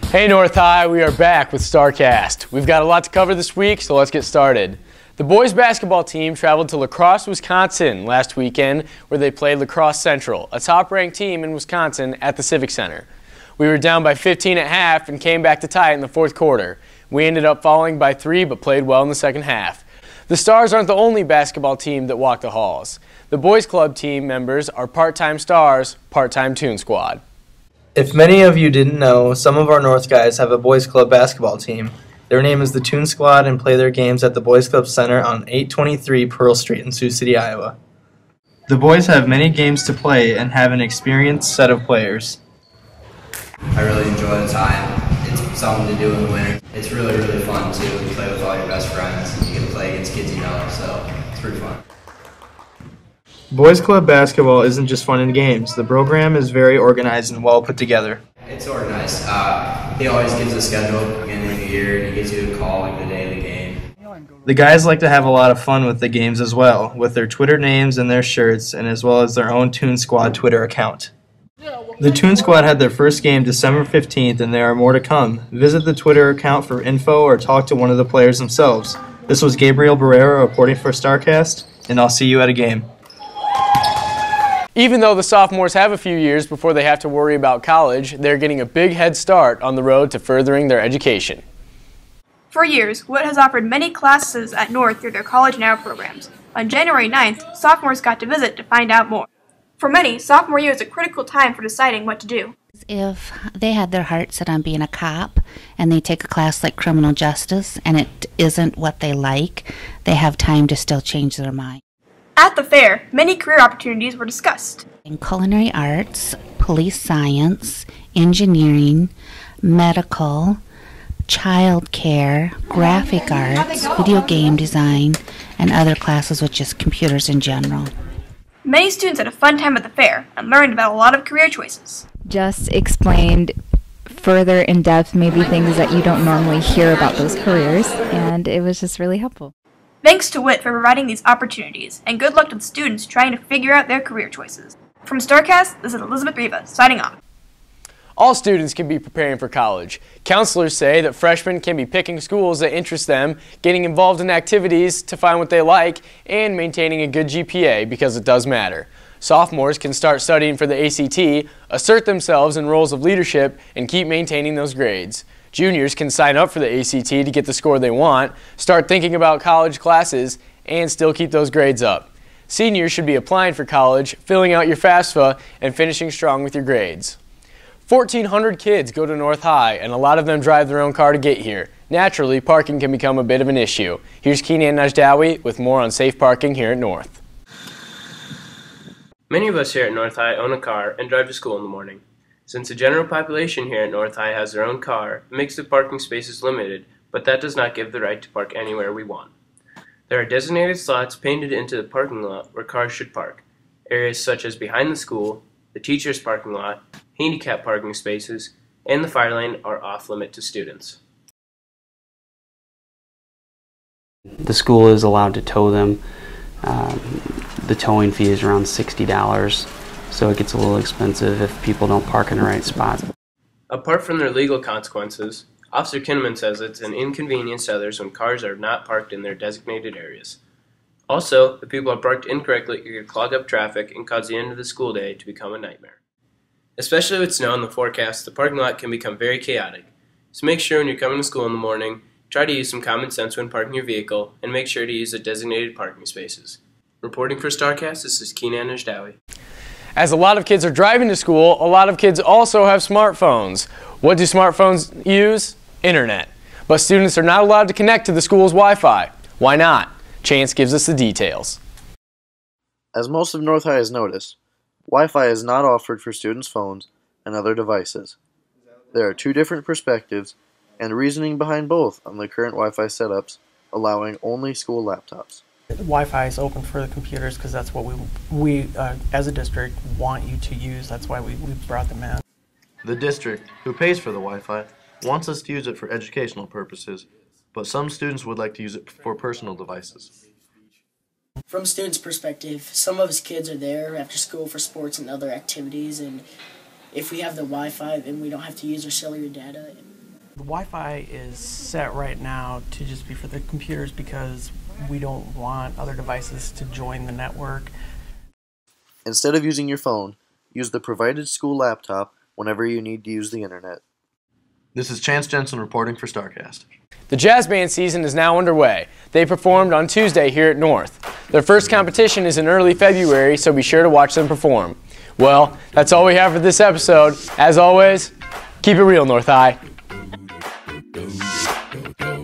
Hey North High, we are back with StarCast. We've got a lot to cover this week, so let's get started. The boys basketball team traveled to La Crosse, Wisconsin last weekend, where they played La Crosse Central, a top-ranked team in Wisconsin at the Civic Center. We were down by 15 at half and came back to tie it in the fourth quarter. We ended up falling by 3 but played well in the second half. The Stars aren't the only basketball team that walked the halls. The boys club team members are part-time Stars, part-time Toon Squad. If many of you didn't know, some of our North guys have a boys club basketball team. Their name is the Toon Squad and play their games at the Boys Club Center on 823 Pearl Street in Sioux City, Iowa. The boys have many games to play and have an experienced set of players. I really enjoy the time. It's something to do in the winter. It's really, really fun too. You play with all your best friends. You get to play against kids you know, so it's pretty fun. Boys Club basketball isn't just fun in games. The program is very organized and well put together. It's organized. He always gives a schedule at the beginning of the year, and he gives you a call like the day of the game. The guys like to have a lot of fun with the games as well, with their Twitter names and their shirts, and as well as their own Toon Squad Twitter account. The Toon Squad had their first game December 15th, and there are more to come. Visit the Twitter account for info or talk to one of the players themselves. This was Gabriel Barrera reporting for StarCast, and I'll see you at a game. Even though the sophomores have a few years before they have to worry about college, they're getting a big head start on the road to furthering their education. For years, Witt has offered many classes at North through their College Now programs. On January 9th, sophomores got to visit to find out more. For many, sophomore year is a critical time for deciding what to do. If they had their heart set on being a cop and they take a class like criminal justice and it isn't what they like, they have time to still change their mind. At the fair, many career opportunities were discussed. In culinary arts, police science, engineering, medical, child care, graphic arts, video game design, and other classes with just computers in general. Many students had a fun time at the fair and learned about a lot of career choices. Just explained further in depth maybe things that you don't normally hear about those careers, and it was just really helpful. Thanks to Witt for providing these opportunities, and good luck to the students trying to figure out their career choices. From StarCast, this is Elizabeth Riva, signing off. All students can be preparing for college. Counselors say that freshmen can be picking schools that interest them, getting involved in activities to find what they like, and maintaining a good GPA because it does matter. Sophomores can start studying for the ACT, assert themselves in roles of leadership, and keep maintaining those grades. Juniors can sign up for the ACT to get the score they want, start thinking about college classes, and still keep those grades up. Seniors should be applying for college, filling out your FAFSA, and finishing strong with your grades. 1,400 kids go to North High, and a lot of them drive their own car to get here. Naturally, parking can become a bit of an issue. Here's Keenan Najdawi with more on safe parking here at North. Many of us here at North High own a car and drive to school in the morning. Since the general population here at North High has their own car, it makes the parking spaces limited, but that does not give the right to park anywhere we want. There are designated slots painted into the parking lot where cars should park. Areas such as behind the school, the teacher's parking lot, handicap parking spaces, and the fire lane are off-limit to students. The school is allowed to tow them. The towing fee is around $60. So it gets a little expensive if people don't park in the right spots. Apart from their legal consequences, Officer Kinnaman says it's an inconvenience to others when cars are not parked in their designated areas. Also, if people are parked incorrectly, it could clog up traffic and cause the end of the school day to become a nightmare. Especially with snow in the forecast, the parking lot can become very chaotic. So make sure when you're coming to school in the morning, try to use some common sense when parking your vehicle, and make sure to use the designated parking spaces. Reporting for StarCast, this is Keenan Najdawi. As a lot of kids are driving to school, a lot of kids also have smartphones. What do smartphones use? Internet. But students are not allowed to connect to the school's Wi-Fi. Why not? Chance gives us the details. As most of North High has noticed, Wi-Fi is not offered for students' phones and other devices. There are two different perspectives and reasoning behind both on the current Wi-Fi setups allowing only school laptops. Wi-Fi is open for the computers because that's what we as a district want you to use. That's why we brought them in. The district, who pays for the Wi-Fi, wants us to use it for educational purposes, but some students would like to use it for personal devices. From a student's perspective, some of us kids are there after school for sports and other activities, and if we have the Wi-Fi, then we don't have to use our cellular data. The Wi-Fi is set right now to just be for the computers because we don't want other devices to join the network. Instead of using your phone, use the provided school laptop whenever you need to use the internet. This is Chance Jensen reporting for StarCast. The jazz band season is now underway. They performed on Tuesday here at North. Their first competition is in early February, so be sure to watch them perform. Well, that's all we have for this episode. As always, keep it real, North High. Go.